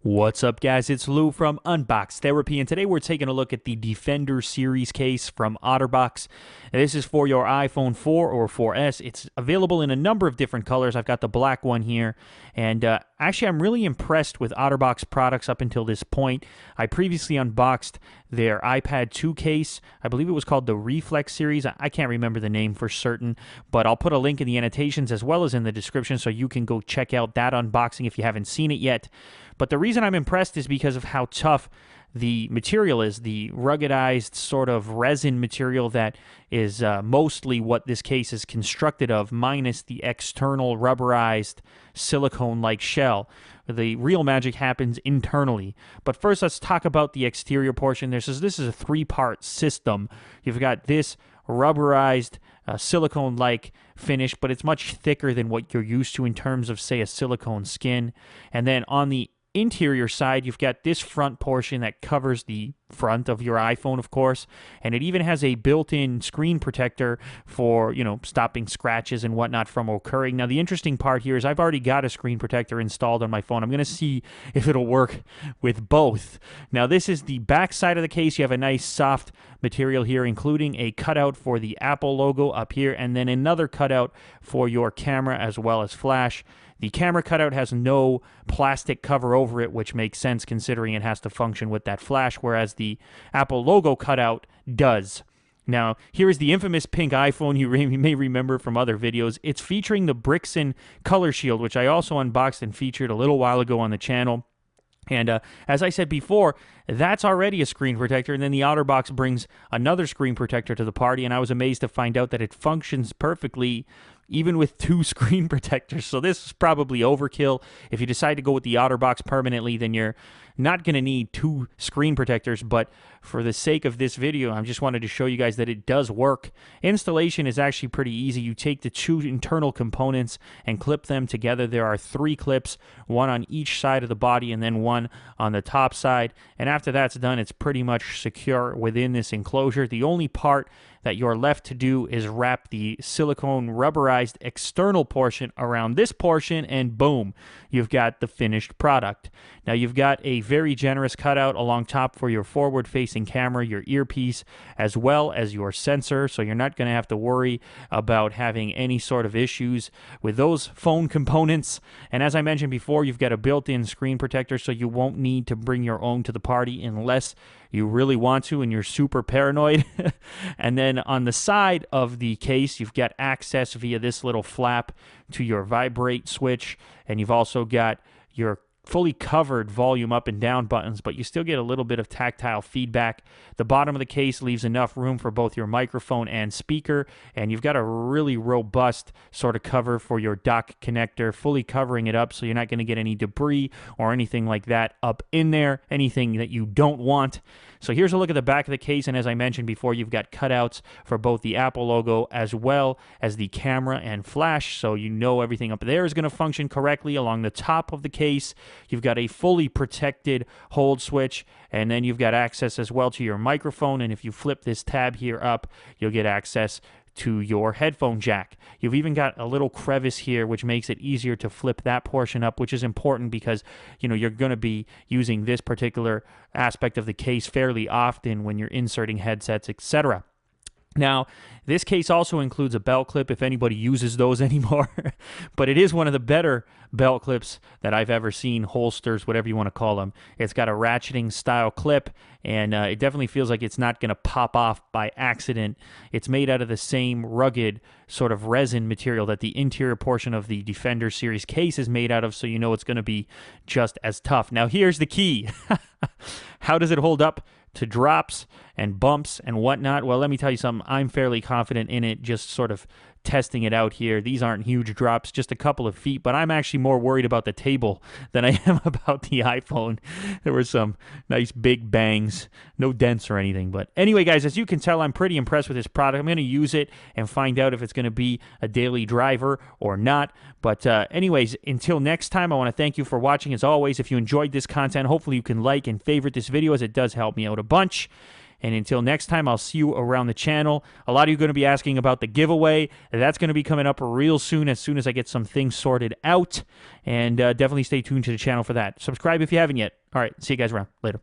What's up, guys? It's Lou from Unbox Therapy, and today we're taking a look at the Defender series case from Otterbox. This is for your iPhone 4 or 4S. It's available in a number of different colors. I've got the black one here, and actually I'm really impressed with Otterbox products up until this point. I previously unboxed their iPad 2 case. I believe it was called the Reflex series. I can't remember the name for certain, but I'll put a link in the annotations as well as in the description so you can go check out that unboxing if you haven't seen it yet. But the reason I'm impressed is because of how tough the material is, the ruggedized sort of resin material that is mostly what this case is constructed of, minus the external rubberized silicone-like shell. The real magic happens internally. But first, let's talk about the exterior portion. This is a three-part system. You've got this rubberized silicone-like finish, but it's much thicker than what you're used to in terms of, say, a silicone skin. And then on the interior side, you've got this front portion that covers the front of your iPhone, of course, and it even has a built-in screen protector for, stopping scratches and whatnot from occurring. Now, the interesting part here is I've already got a screen protector installed on my phone. I'm going to see if it'll work with both. Now, this is the back side of the case. You have a nice soft material here, including a cutout for the Apple logo up here, and then another cutout for your camera as well as flash. The camera cutout has no plastic cover over it, which makes sense considering it has to function with that flash, whereas the Apple logo cutout does. Now, here is the infamous pink iPhone you may remember from other videos. It's featuring the Brixton Color Shield, which I also unboxed and featured a little while ago on the channel. And as I said before, that's already a screen protector, and then the Otterbox brings another screen protector to the party, and I was amazed to find out that it functions perfectly even with two screen protectors. So this is probably overkill. If you decide to go with the Otterbox permanently, then you're not going to need two screen protectors, but for the sake of this video, I just wanted to show you guys that it does work. Installation is actually pretty easy. You take the two internal components and clip them together. There are 3 clips, one on each side of the body and then one on the top side. And after that's done, it's pretty much secure within this enclosure. The only part that you're left to do is wrap the silicone rubberized external portion around this portion, and boom, you've got the finished product. Now, you've got a very generous cutout along top for your forward-facing camera, your earpiece, as well as your sensor, so you're not going to have to worry about having any sort of issues with those phone components. And as I mentioned before, you've got a built-in screen protector, so you won't need to bring your own to the party unless you really want to and you're super paranoid. And then on the side of the case, you've got access via this little flap to your vibrate switch, and you've also got your fully covered volume up and down buttons, but you still get a little bit of tactile feedback. The bottom of the case leaves enough room for both your microphone and speaker, and you've got a really robust sort of cover for your dock connector, fully covering it up so you're not going to get any debris or anything like that up in there, anything that you don't want. So here's a look at the back of the case, and as I mentioned before, you've got cutouts for both the Apple logo as well as the camera and flash, so you know everything up there is going to function correctly. Along the top of the case, you've got a fully protected hold switch, and then you've got access as well to your microphone, and if you flip this tab here up, you'll get access to your headphone jack. You've even got a little crevice here which makes it easier to flip that portion up, which is important because you're going to be using this particular aspect of the case fairly often when you're inserting headsets, etc. Now, this case also includes a belt clip, if anybody uses those anymore, but it is one of the better belt clips that I've ever seen, holsters, whatever you want to call them. It's got a ratcheting style clip, and it definitely feels like it's not going to pop off by accident. It's made out of the same rugged sort of resin material that the interior portion of the Defender series case is made out of, so you know it's going to be just as tough. Now, here's the key. How does it hold up to drops and bumps and whatnot? Well, let me tell you something. I'm fairly confident in it, just sort of testing it out here. These aren't huge drops, just a couple of feet, but I'm actually more worried about the table than I am about the iPhone. There were some nice big bangs, no dents or anything. But anyway, guys, as you can tell, I'm pretty impressed with this product. I'm going to use it and find out if it's going to be a daily driver or not. But anyways, until next time, I want to thank you for watching. As always, if you enjoyed this content, hopefully you can like and favorite this video, as it does help me out a bunch. And until next time, I'll see you around the channel. A lot of you are going to be asking about the giveaway. That's going to be coming up real soon as I get some things sorted out. And definitely stay tuned to the channel for that. Subscribe if you haven't yet. All right, see you guys around. Later.